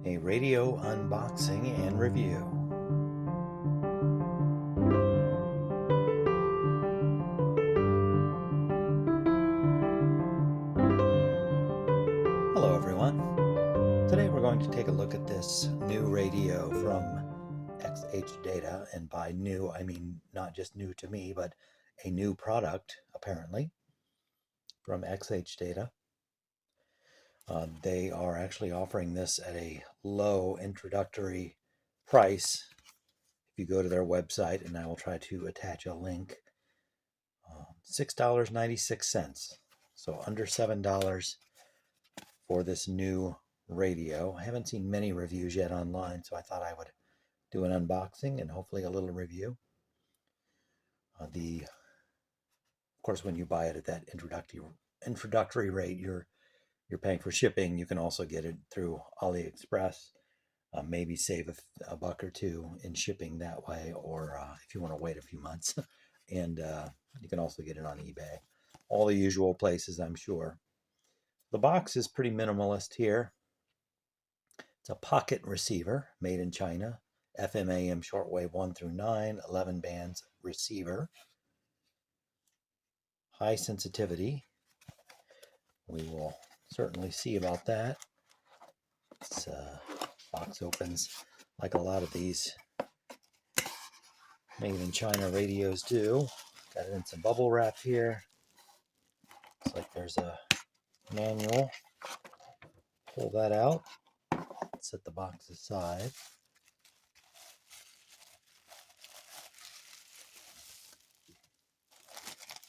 a radio unboxing and review. Hello everyone. Today we're going to take a look at this new radio from XHDATA, and by new I mean not just new to me, but a new product apparently from XHDATA. They are actually offering this at a low introductory price. If you go to their website, and I will try to attach a link, $6.96, so under $7 for this new radio. I haven't seen many reviews yet online, so I thought I would do an unboxing and hopefully a little review. Of course, when you buy it at that introductory rate, you're paying for shipping. You can also get it through AliExpress. Maybe save a buck or two in shipping that way, or if you want to wait a few months. And you can also get it on eBay. All the usual places, I'm sure. The box is pretty minimalist here. It's a pocket receiver made in China. FM, AM, shortwave 1 through 9, 11 bands receiver. High sensitivity. We will certainly see about that. This box opens like a lot of these made in China radios do. Got it in some bubble wrap here. Looks like there's a manual. Pull that out. Set the box aside.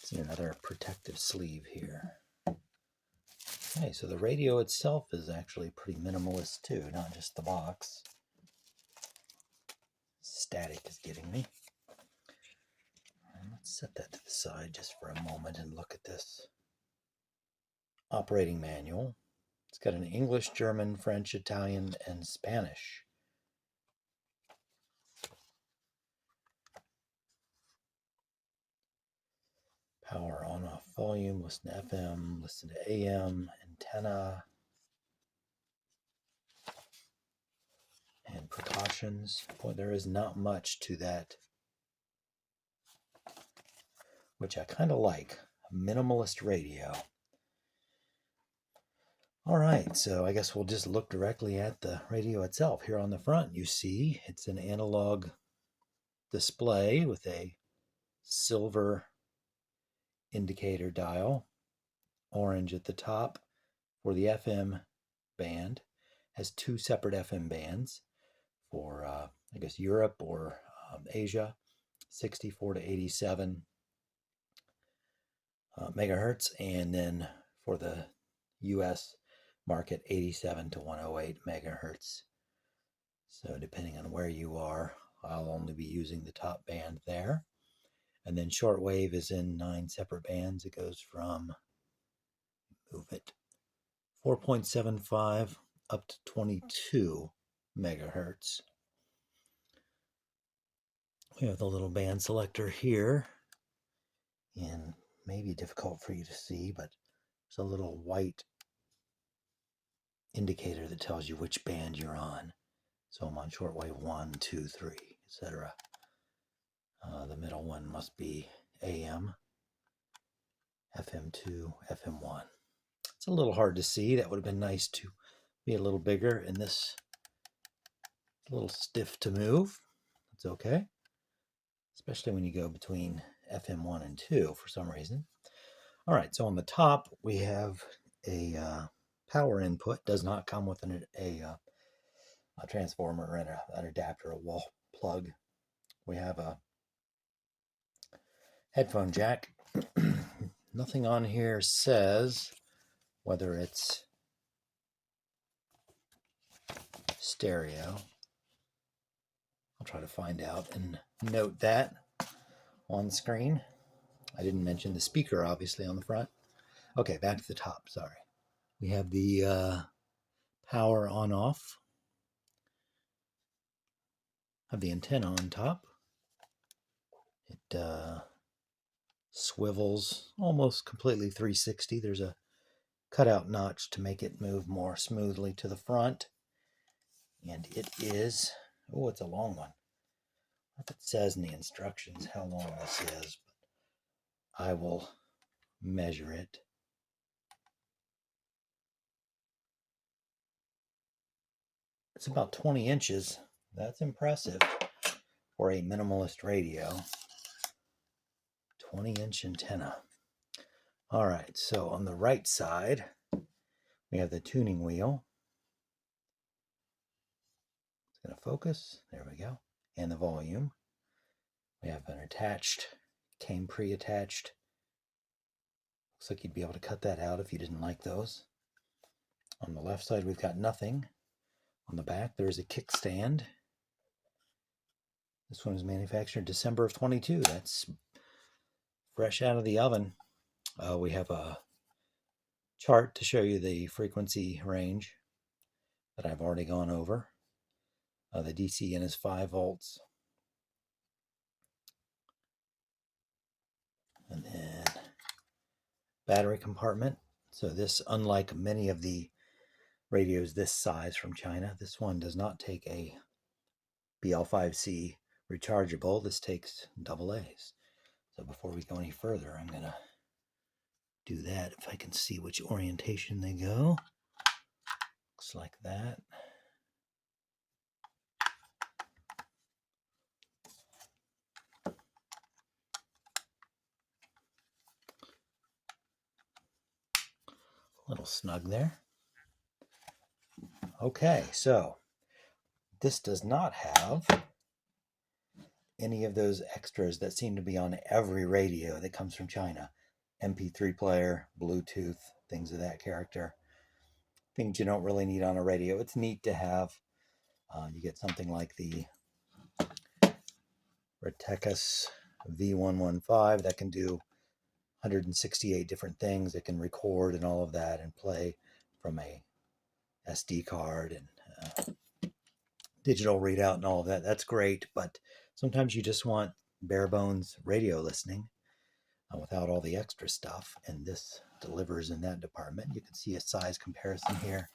See another protective sleeve here. Okay, so the radio itself is actually pretty minimalist too, not just the box. Static is getting me. Let's set that to the side just for a moment and look at this operating manual. It's got an English, German, French, Italian, and Spanish. Power on off volume, listen to FM, listen to AM, antenna, and precautions. Boy, there is not much to that, which I kind of like. A minimalist radio. All right, so I guess we'll just look directly at the radio itself. Here on the front, you see it's an analog display with a silver indicator dial, orange at the top for the FM band. Has two separate FM bands for, I guess, Europe or Asia, 64 to 87 megahertz, and then for the US market, 87 to 108 megahertz. So depending on where you are, I'll only be using the top band there. And then shortwave is in 9 separate bands. It goes from, move it, 4.75 up to 22 megahertz. We have the little band selector here, and maybe difficult for you to see, but there's a little white indicator that tells you which band you're on. So I'm on shortwave 1, 2, 3, etc. The middle one must be AM, FM2, FM1. It's a little hard to see. That would have been nice to be a little bigger, and this is a little stiff to move. It's okay, especially when you go between FM1 and 2 for some reason. All right, so on the top we have a power input. Does not come with a transformer and an adapter, a wall plug. We have a headphone jack. Nothing on here says whether it's stereo. I'll try to find out and note that on screen. I didn't mention the speaker, obviously, on the front. Okay, back to the top, sorry. We have the power on-off. Have the antenna on top. It swivels almost completely 360. There's a cutout notch to make it move more smoothly to the front. And it is, oh, it's a long one. If it says in the instructions how long this is, but I will measure it. It's about 20 inches. That's impressive for a minimalist radio. 20-inch antenna. All right, so on the right side, we have the tuning wheel. It's going to focus. There we go. And the volume. We have an attached, came pre-attached. Looks like you'd be able to cut that out if you didn't like those. On the left side, we've got nothing. On the back, there's a kickstand. This one was manufactured December of 22. That's fresh out of the oven. We have a chart to show you the frequency range that I've already gone over. The DC in is 5 volts. And then battery compartment. So this, unlike many of the radios this size from China, this one does not take a BL5C rechargeable. This takes AA's. So before we go any further, I'm going to do that if I can see which orientation they go. Looks like that. A little snug there. Okay, so this does not have any of those extras that seem to be on every radio that comes from China. MP3 player, Bluetooth, things of that character. Things you don't really need on a radio. It's neat to have. You get something like the Retecus V115 that can do 168 different things. It can record and all of that and play from a SD card and digital readout and all of that. That's great, but sometimes you just want bare bones radio listening without all the extra stuff, and this delivers in that department. You can see a size comparison here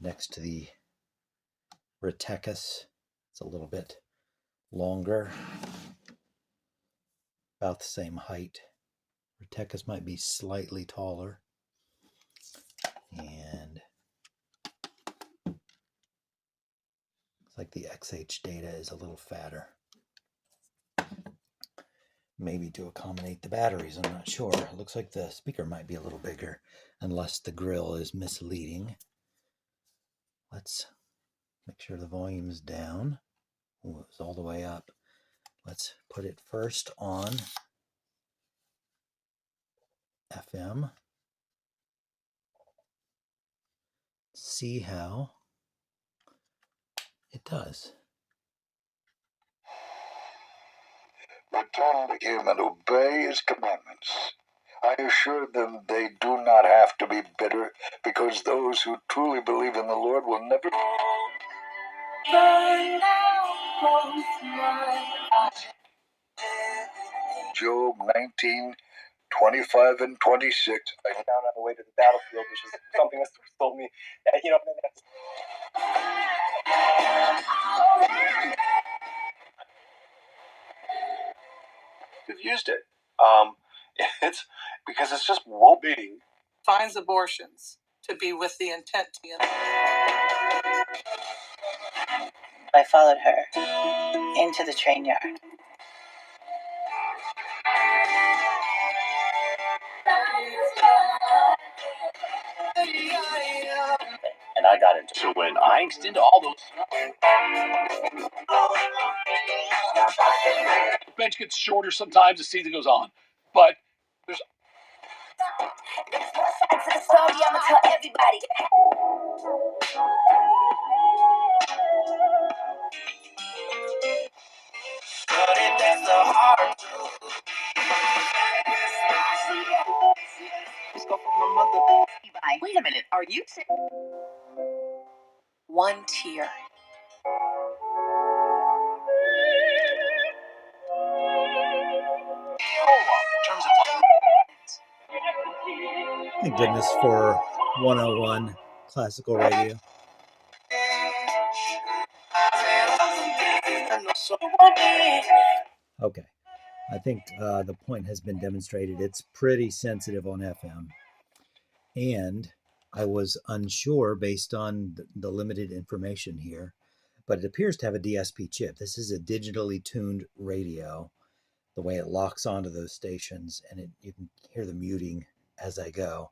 next to the Retecus. It's a little bit longer, about the same height. Retecus might be slightly taller, and looks like the XHDATA is a little fatter. Maybe to accommodate the batteries, I'm not sure. It looks like the speaker might be a little bigger, unless the grill is misleading. Let's make sure the volume is down. Oh, it was all the way up. Let's put it first on FM. See how it does. Return to him and obey his commandments. I assured them they do not have to be bitter, because those who truly believe in the Lord will never. Job 19:25 and 26. Down on the way to the battlefield, which is something that told me that, We've used it. It's because it's just well-being. Finds abortions to be with the intent to. I followed her into the train yard. And I got into. So when I extend all those. The bench gets shorter sometimes as the season goes on, but there's. There's more sides to the story, I'ma tell everybody. But if that's the hard truth. Let's go for my mother. Wait a minute, are you saying? One tier. Thank goodness for 101 classical radio. So Okay, I think the point has been demonstrated. It's pretty sensitive on FM. And I was unsure based on the limited information here, but it appears to have a DSP chip. This is a digitally tuned radio, the way it locks onto those stations, and you can hear the muting as I go.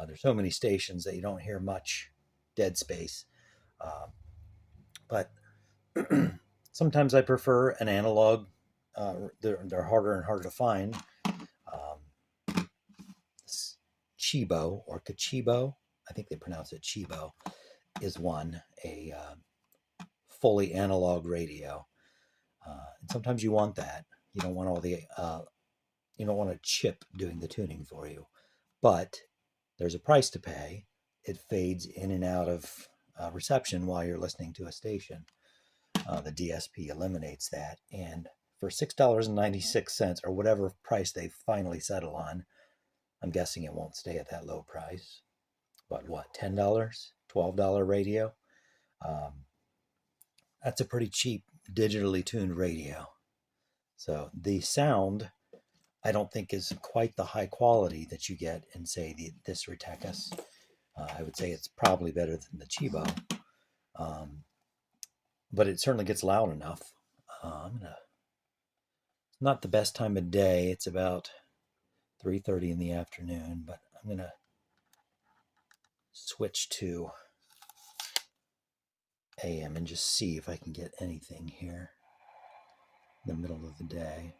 There's so many stations that you don't hear much dead space. But sometimes I prefer an analog. They're harder and harder to find. Chibo or Kachibo, I think they pronounce it Chibo, is one, a fully analog radio. And sometimes you want that. You don't want all the, you don't want a chip doing the tuning for you. But there's a price to pay. It fades in and out of reception while you're listening to a station. The DSP eliminates that. And for $6.96 or whatever price they finally settle on, I'm guessing it won't stay at that low price. But what, $10, $12 radio? That's a pretty cheap digitally tuned radio. So the sound, I don't think is quite the high quality that you get in, say, this Ritecus. I would say it's probably better than the Chibo. But it certainly gets loud enough. It's not the best time of day. It's about 3:30 in the afternoon, but I'm going to switch to AM and just see if I can get anything here in the middle of the day.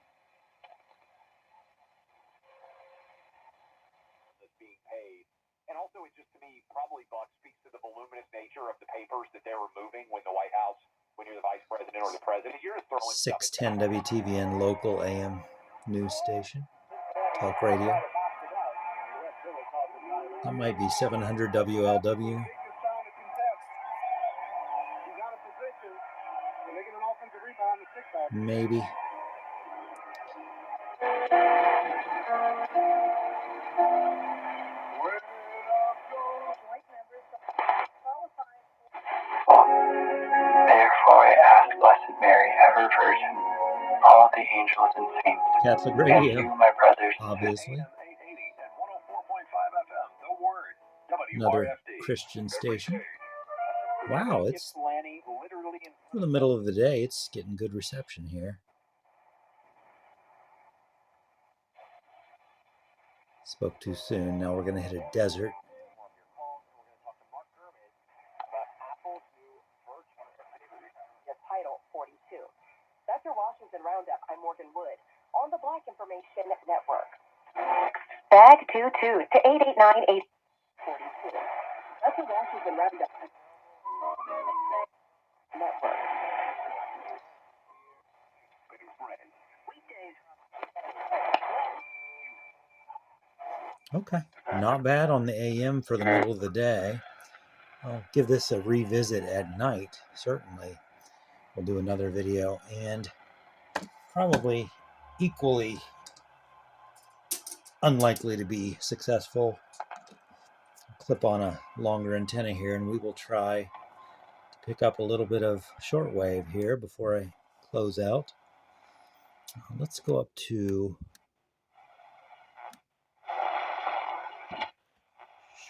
Being paid. And also, it just, to me, probably, Buck, speaks to the voluminous nature of the papers that they're removing when the White House, when you're the vice president or the president, you're just throwing 610 WTVN local AM news station, talk radio. That might be 700 WLW. Maybe. Therefore I ask, Blessed Mary, ever Virgin, all the angels and saints, Catholic and radio, you, my brothers, obviously. Another Christian station. Wow, it's for the middle of the day. It's getting good reception here. Spoke too soon. Now we're going to hit a desert. Title 42. That's your Washington Roundup. I'm Morgan Wood on the Black Information Network. Bag 22 to 889-842. That's your Washington Roundup Network. Okay, not bad on the AM for the middle of the day. I'll give this a revisit at night, certainly. We'll do another video, and probably equally unlikely to be successful. Clip on a longer antenna here, and we will try to pick up a little bit of shortwave here before I close out. Let's go up to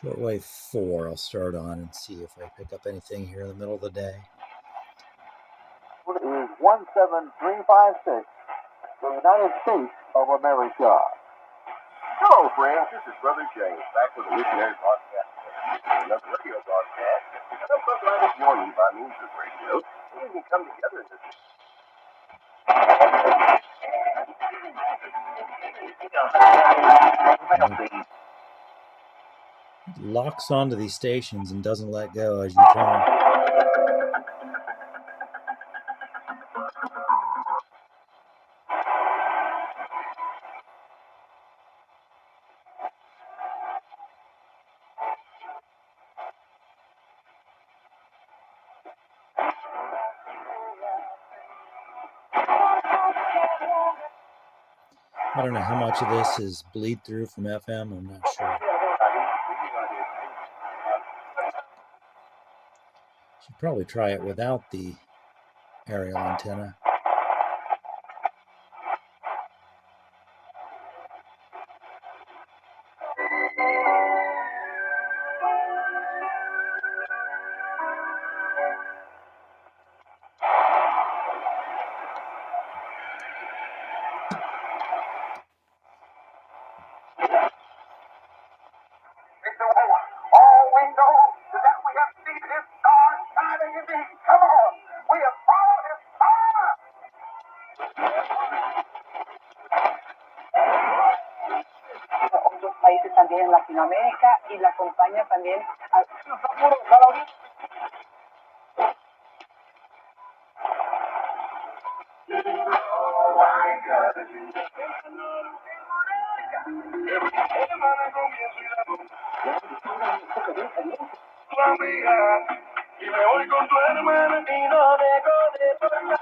shortwave 4. I'll start on and see if I pick up anything here in the middle of the day. It is 17356, the United States of America. Hello, friends. This is Brother James, back with a missionary broadcast. Another radio broadcast. And I'm so glad this morning by means of radio, we can come together in this. It locks onto these stations and doesn't let go as you turn. I don't know how much of this is bleed through from FM. I'm not sure. Should probably try it without the aerial antenna. All we know is that we have seen his star shining indeed. Come on, we have followed his star. Otros países también en Latinoamérica y la acompaña también a y me voy con tu hermana y no dejo de tocar.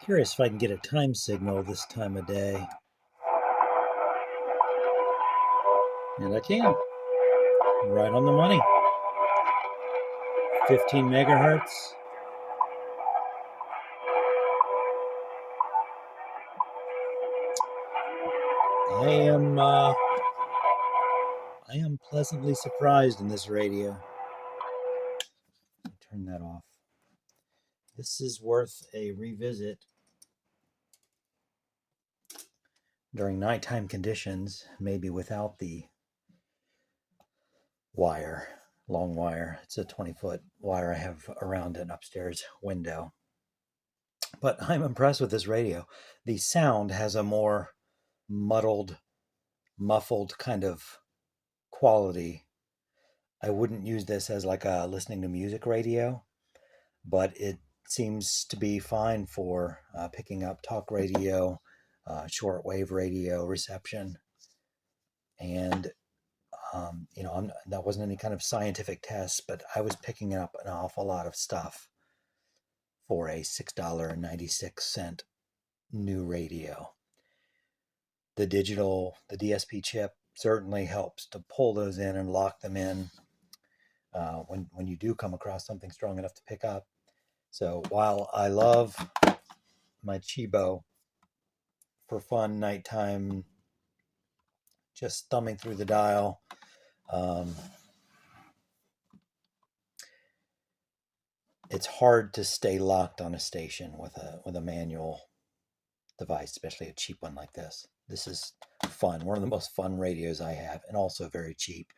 Curious if I can get a time signal this time of day. And I can. Right on the money. 15 megahertz. I am pleasantly surprised in this radio. Turn that off. This is worth a revisit during nighttime conditions, maybe without the wire, long wire. It's a 20-foot wire I have around an upstairs window. But I'm impressed with this radio. The sound has a more muffled kind of quality. I wouldn't use this as like a listening to music radio, but it seems to be fine for picking up talk radio, shortwave radio reception. And, that wasn't any kind of scientific test, but I was picking up an awful lot of stuff for a $6.96 new radio. The DSP chip certainly helps to pull those in and lock them in when you do come across something strong enough to pick up. So while I love my Chibo for fun nighttime, just thumbing through the dial, it's hard to stay locked on a station with a manual device, especially a cheap one like this. This is fun. One of the most fun radios I have, and also very cheap.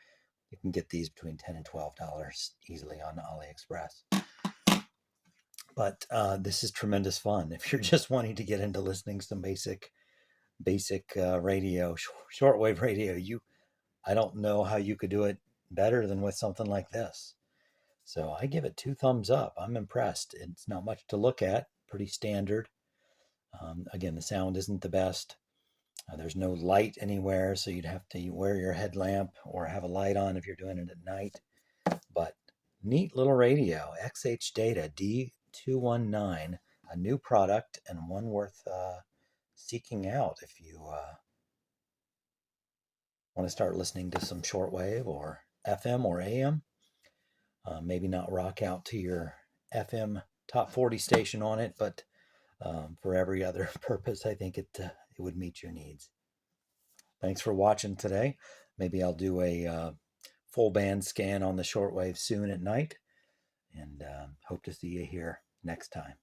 You can get these between $10 and $12 easily on AliExpress. But this is tremendous fun. If you're just wanting to get into listening to some basic radio, shortwave radio, I don't know how you could do it better than with something like this. So I give it 2 thumbs up. I'm impressed. It's not much to look at, pretty standard. Again, the sound isn't the best. There's no light anywhere, so you'd have to wear your headlamp or have a light on if you're doing it at night. But neat little radio, XHDATA D-219, a new product and one worth seeking out if you want to start listening to some shortwave or FM or AM. Maybe not rock out to your FM top 40 station on it, but for every other purpose, I think it would meet your needs. Thanks for watching today. Maybe I'll do a full band scan on the shortwave soon at night, and hope to see you here next time.